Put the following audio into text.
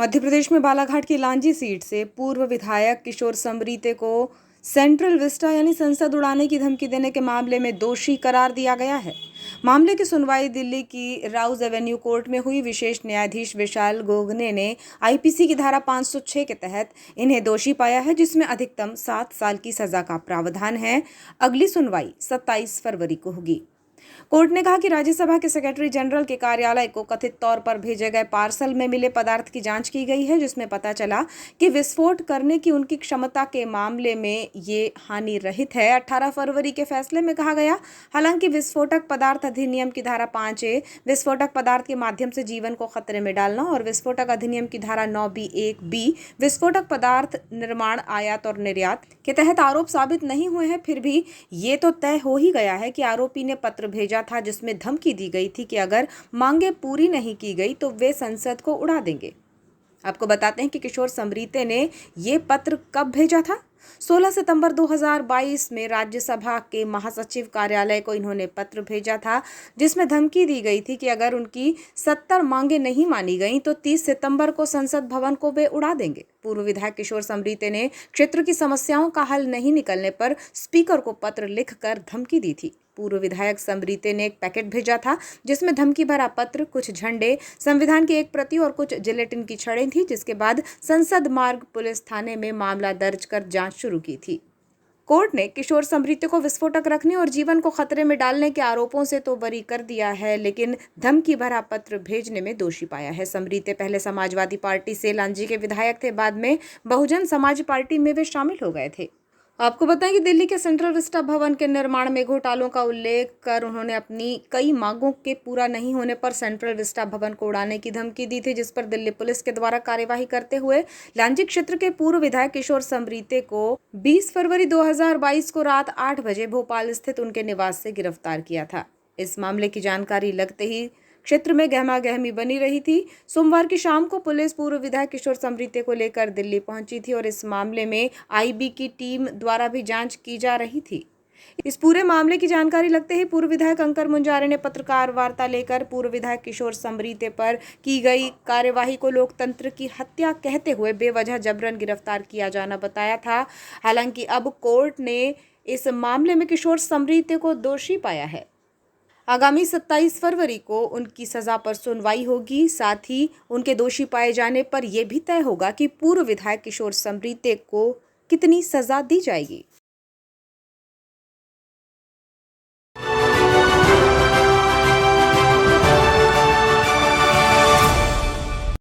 मध्य प्रदेश में बालाघाट की लांजी सीट से पूर्व विधायक किशोर समरीते को सेंट्रल विस्टा यानी संसद उड़ाने की धमकी देने के मामले में दोषी करार दिया गया है। मामले की सुनवाई दिल्ली की राउज एवेन्यू कोर्ट में हुई। विशेष न्यायाधीश विशाल गोगने ने आईपीसी की धारा 506 के तहत इन्हें दोषी पाया है, जिसमें अधिकतम 7 साल की सजा का प्रावधान है। अगली सुनवाई 27 फरवरी को होगी। कोर्ट ने कहा कि राज्यसभा के सेक्रेटरी जनरल के कार्यालय को कथित तौर पर भेजे गए पार्सल में मिले पदार्थ की जांच की गई है, जिसमें पता चला कि विस्फोट करने की उनकी क्षमता के मामले में ये हानि रहित है। 18 फरवरी के फैसले में कहा गया, हालांकि विस्फोटक पदार्थ अधिनियम की धारा 5A विस्फोटक पदार्थ के माध्यम से जीवन को खतरे में डालना और विस्फोटक अधिनियम की धारा 9B1B विस्फोटक पदार्थ निर्माण, आयात और निर्यात के तहत आरोप साबित नहीं हुए हैं। फिर भी ये तो तय हो ही गया है कि आरोपी ने पत्र भेजा था जिसमें धमकी दी गई थी कि अगर मांगे पूरी नहीं की गई तो वे संसद को उड़ा देंगे। आपको बताते हैं कि किशोर समरीते ने ये पत्र कब भेजा था। 16 सितंबर 2022 में राज्यसभा के महासचिव कार्यालय को इन्होंने पत्र भेजा था, जिसमें धमकी दी गई थी कि अगर उनकी 70 मांगे नहीं मानी गई तो 30 सितंबर को संसद भवन को वे उड़ा देंगे। पूर्व विधायक किशोर समरीते ने क्षेत्र की समस्याओं का हल नहीं निकलने पर स्पीकर को पत्र लिखकर धमकी दी थी। पूर्व विधायक समरीते ने एक पैकेट भेजा था जिसमें धमकी भरा पत्र, कुछ झंडे, संविधान की एक प्रति और कुछ जिलेटिन की छड़ें थी, जिसके बाद संसद मार्ग पुलिस थाने में मामला दर्ज कर जांच शुरू की थी। कोर्ट ने किशोर समरीते को विस्फोटक रखने और जीवन को खतरे में डालने के आरोपों से तो बरी कर दिया है, लेकिन धमकी भरा पत्र भेजने में दोषी पाया है। समरीते पहले समाजवादी पार्टी से लांजी के विधायक थे, बाद में बहुजन समाज पार्टी में वे शामिल हो गए थे। आपको बताएं कि दिल्ली के सेंट्रल विस्टा भवन के निर्माण में घोटालों का उल्लेख कर उन्होंने अपनी कई मांगों के पूरा नहीं होने पर सेंट्रल विस्टा भवन को उड़ाने की धमकी दी थी, जिस पर दिल्ली पुलिस के द्वारा कार्यवाही करते हुए लांजी क्षेत्र के पूर्व विधायक किशोर समरीते को 20 फरवरी 2022 को रात 8 बजे भोपाल स्थित उनके निवास से गिरफ्तार किया था। इस मामले की जानकारी लगते ही क्षेत्र में गहमागहमी बनी रही थी। सोमवार की शाम को पुलिस पूर्व विधायक किशोर समरीते को लेकर दिल्ली पहुंची थी और इस मामले में आईबी की टीम द्वारा भी जांच की जा रही थी। इस पूरे मामले की जानकारी लगते ही पूर्व विधायक अंकर मुंजारे ने पत्रकार वार्ता लेकर पूर्व विधायक किशोर समरीते पर की गई कार्यवाही को लोकतंत्र की हत्या कहते हुए बेवजह जबरन गिरफ्तार किया जाना बताया था। हालांकि अब कोर्ट ने इस मामले में किशोर समरीते को दोषी पाया है। आगामी 27 फरवरी को उनकी सजा पर सुनवाई होगी। साथ ही उनके दोषी पाए जाने पर यह भी तय होगा कि पूर्व विधायक किशोर समरीते को कितनी सजा दी जाएगी।